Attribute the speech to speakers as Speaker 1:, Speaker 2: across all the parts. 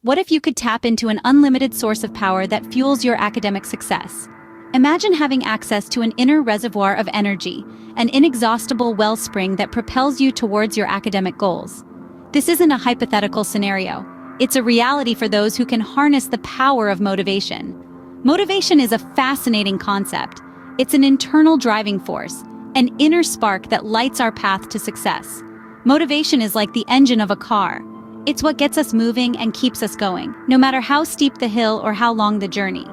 Speaker 1: What if you could tap into an unlimited source of power that fuels your academic success? Imagine having access to an inner reservoir of energy, an inexhaustible wellspring that propels you towards your academic goals. This isn't a hypothetical scenario. It's a reality for those who can harness the power of motivation. Motivation is a fascinating concept. It's an internal driving force, an inner spark that lights our path to success. Motivation is like the engine of a car. It's what gets us moving and keeps us going, no matter how steep the hill or how long the journey.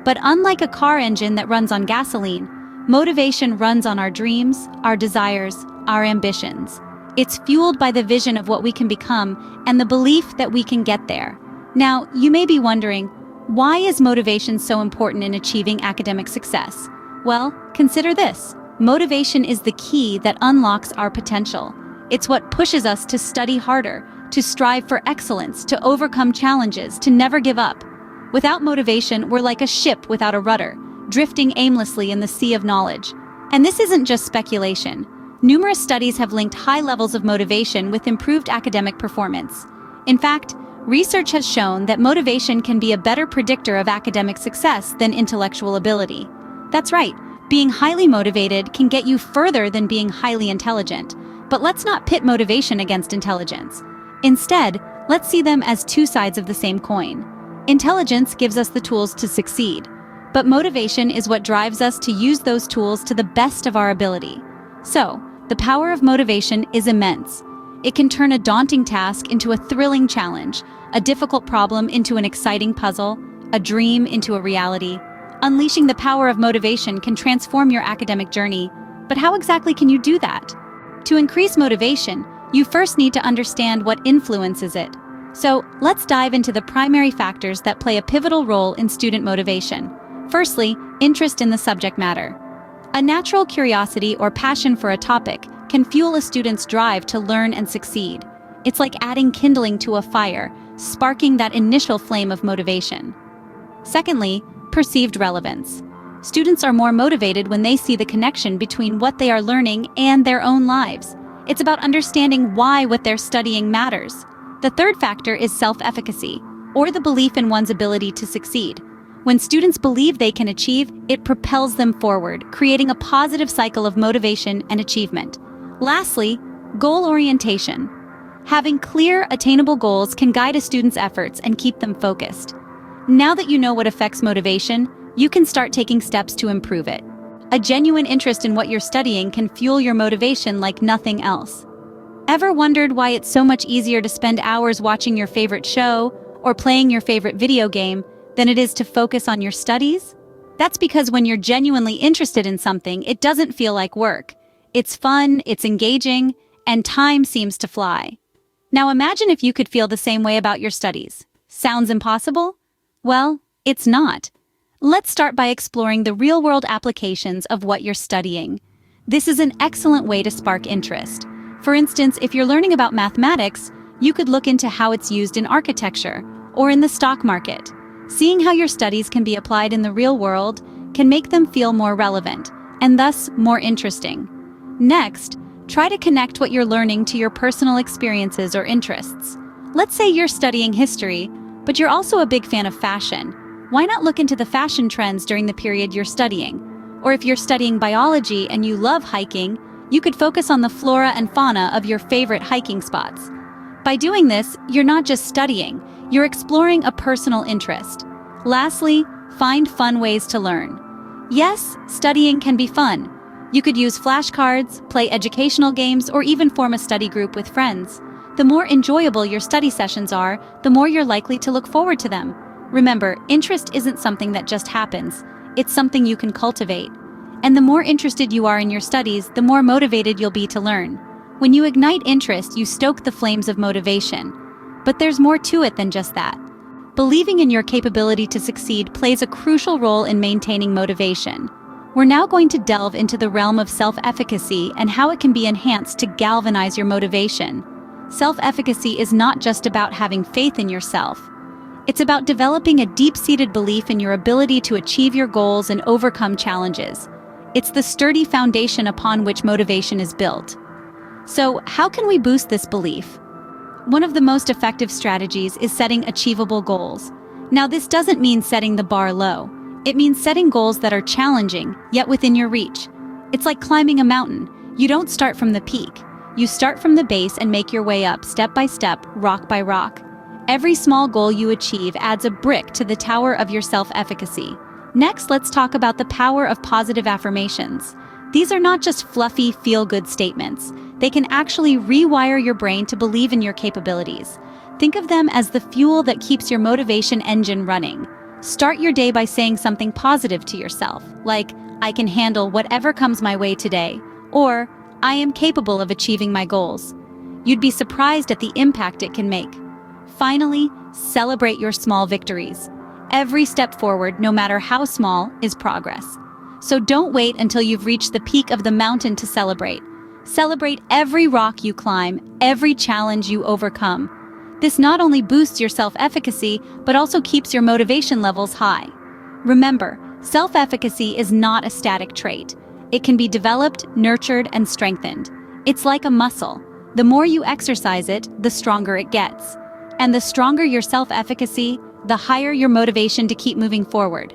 Speaker 1: But unlike a car engine that runs on gasoline, motivation runs on our dreams, our desires, our ambitions. It's fueled by the vision of what we can become and the belief that we can get there. Now, you may be wondering, why is motivation so important in achieving academic success? Well, consider this. Motivation is the key that unlocks our potential. It's what pushes us to study harder, to strive for excellence, to overcome challenges, to never give up. Without motivation, we're like a ship without a rudder, drifting aimlessly in the sea of knowledge. And this isn't just speculation. Numerous studies have linked high levels of motivation with improved academic performance. In fact, research has shown that motivation can be a better predictor of academic success than intellectual ability. That's right, being highly motivated can get you further than being highly intelligent. But let's not pit motivation against intelligence. Instead, let's see them as two sides of the same coin. Intelligence gives us the tools to succeed, but motivation is what drives us to use those tools to the best of our ability. So, the power of motivation is immense. It can turn a daunting task into a thrilling challenge, a difficult problem into an exciting puzzle, a dream into a reality. Unleashing the power of motivation can transform your academic journey. But how exactly can you do that? To increase motivation, you first need to understand what influences it. So, let's dive into the primary factors that play a pivotal role in student motivation. Firstly, interest in the subject matter. A natural curiosity or passion for a topic can fuel a student's drive to learn and succeed. It's like adding kindling to a fire, sparking that initial flame of motivation. Secondly, perceived relevance. Students are more motivated when they see the connection between what they are learning and their own lives. It's about understanding why what they're studying matters. The third factor is self-efficacy, or the belief in one's ability to succeed. When students believe they can achieve, it propels them forward, creating a positive cycle of motivation and achievement. Lastly, goal orientation. Having clear, attainable goals can guide a student's efforts and keep them focused. Now that you know what affects motivation, you can start taking steps to improve it. A genuine interest in what you're studying can fuel your motivation like nothing else. Ever wondered why it's so much easier to spend hours watching your favorite show or playing your favorite video game than it is to focus on your studies? That's because when you're genuinely interested in something, it doesn't feel like work. It's fun, it's engaging, and time seems to fly. Now imagine if you could feel the same way about your studies. Sounds impossible? Well, it's not. Let's start by exploring the real-world applications of what you're studying. This is an excellent way to spark interest. For instance, if you're learning about mathematics, you could look into how it's used in architecture or in the stock market. Seeing how your studies can be applied in the real world can make them feel more relevant, and thus more interesting. Next, try to connect what you're learning to your personal experiences or interests. Let's say you're studying history, but you're also a big fan of fashion. Why not look into the fashion trends during the period you're studying? Or if you're studying biology and you love hiking, you could focus on the flora and fauna of your favorite hiking spots. By doing this, you're not just studying, you're exploring a personal interest. Lastly, find fun ways to learn. Yes, studying can be fun. You could use flashcards, play educational games, or even form a study group with friends. The more enjoyable your study sessions are, the more you're likely to look forward to them. Remember, interest isn't something that just happens. It's something you can cultivate. And the more interested you are in your studies, the more motivated you'll be to learn. When you ignite interest, you stoke the flames of motivation. But there's more to it than just that. Believing in your capability to succeed plays a crucial role in maintaining motivation. We're now going to delve into the realm of self-efficacy and how it can be enhanced to galvanize your motivation. Self-efficacy is not just about having faith in yourself. It's about developing a deep-seated belief in your ability to achieve your goals and overcome challenges. It's the sturdy foundation upon which motivation is built. So, how can we boost this belief? one of the most effective strategies is setting achievable goals. Now, this doesn't mean setting the bar low. It means setting goals that are challenging, yet within your reach. It's like climbing a mountain. You don't start from the peak. You start from the base and make your way up step by step, rock by rock. Every small goal you achieve adds a brick to the tower of your self-efficacy. Next, let's talk about the power of positive affirmations. These are not just fluffy, feel-good statements. They can actually rewire your brain to believe in your capabilities. Think of them as the fuel that keeps your motivation engine running. Start your day by saying something positive to yourself, like, "I can handle whatever comes my way today," or "I am capable of achieving my goals." You'd be surprised at the impact it can make. Finally, celebrate your small victories. Every step forward, no matter how small, is progress. So don't wait until you've reached the peak of the mountain to celebrate. Celebrate every rock you climb, every challenge you overcome. This not only boosts your self-efficacy, but also keeps your motivation levels high. Remember, self-efficacy is not a static trait. It can be developed, nurtured, and strengthened. It's like a muscle. The more you exercise it, the stronger it gets. And the stronger your self-efficacy, the higher your motivation to keep moving forward.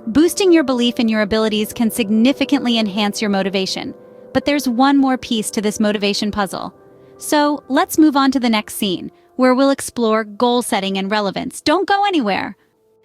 Speaker 1: Boosting your belief in your abilities can significantly enhance your motivation. But there's one more piece to this motivation puzzle. So let's move on to the next scene, where we'll explore goal setting and relevance. Don't go anywhere.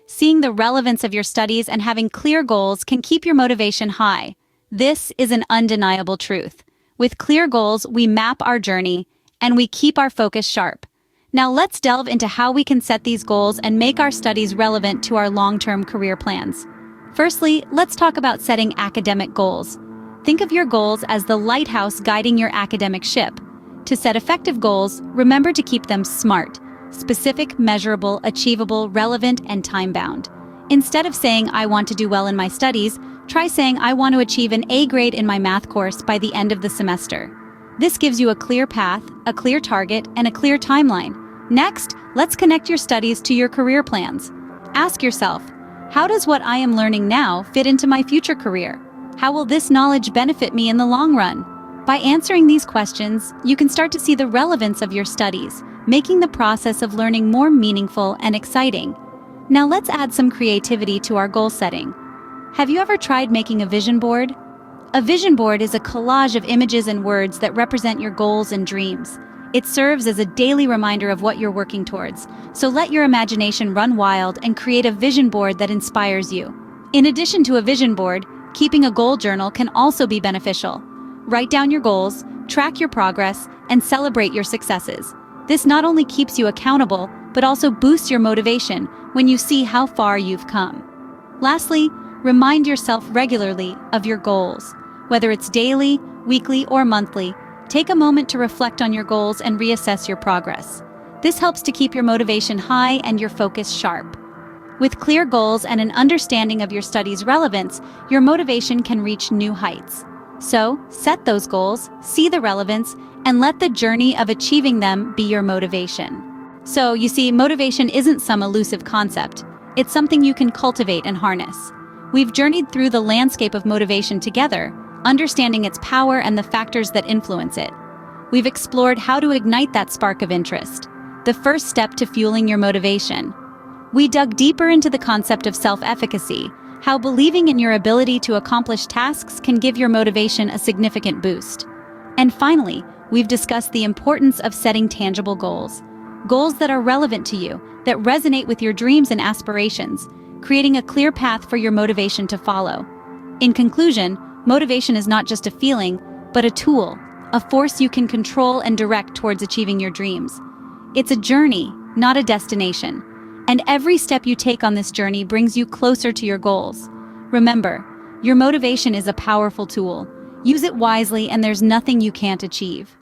Speaker 1: Seeing the relevance of your studies and having clear goals can keep your motivation high. This is an undeniable truth. With clear goals, we map our journey and we keep our focus sharp. Now let's delve into how we can set these goals and make our studies relevant to our long-term career plans. Firstly, let's talk about setting academic goals. Think of your goals as the lighthouse guiding your academic ship. To set effective goals, remember to keep them SMART: specific, measurable, achievable, relevant, and time-bound. Instead of saying, "I want to do well in my studies," try saying, "I want to achieve an A grade in my math course by the end of the semester." This gives you a clear path, a clear target, and a clear timeline. Next, let's connect your studies to your career plans. Ask yourself, how does what I am learning now fit into my future career? How will this knowledge benefit me in the long run? By answering these questions, you can start to see the relevance of your studies, making the process of learning more meaningful and exciting. Now let's add some creativity to our goal setting. Have you ever tried making a vision board? A vision board is a collage of images and words that represent your goals and dreams. It serves as a daily reminder of what you're working towards, so let your imagination run wild and create a vision board that inspires you. In addition to a vision board, keeping a goal journal can also be beneficial. Write down your goals, track your progress, and celebrate your successes. This not only keeps you accountable, but also boosts your motivation when you see how far you've come. Lastly, remind yourself regularly of your goals. Whether it's daily, weekly, or monthly, take a moment to reflect on your goals and reassess your progress. This helps to keep your motivation high and your focus sharp. With clear goals and an understanding of your study's relevance, your motivation can reach new heights. So, set those goals, see the relevance, and let the journey of achieving them be your motivation. So, you see, motivation isn't some elusive concept. It's something you can cultivate and harness. We've journeyed through the landscape of motivation together, understanding its power and the factors that influence it. We've explored how to ignite that spark of interest, the first step to fueling your motivation. We dug deeper into the concept of self-efficacy, how believing in your ability to accomplish tasks can give your motivation a significant boost. And finally, we've discussed the importance of setting tangible goals. Goals that are relevant to you, that resonate with your dreams and aspirations, creating a clear path for your motivation to follow. In conclusion, motivation is not just a feeling, but a tool, a force you can control and direct towards achieving your dreams. It's a journey, not a destination. And every step you take on this journey brings you closer to your goals. Remember, your motivation is a powerful tool. Use it wisely and there's nothing you can't achieve.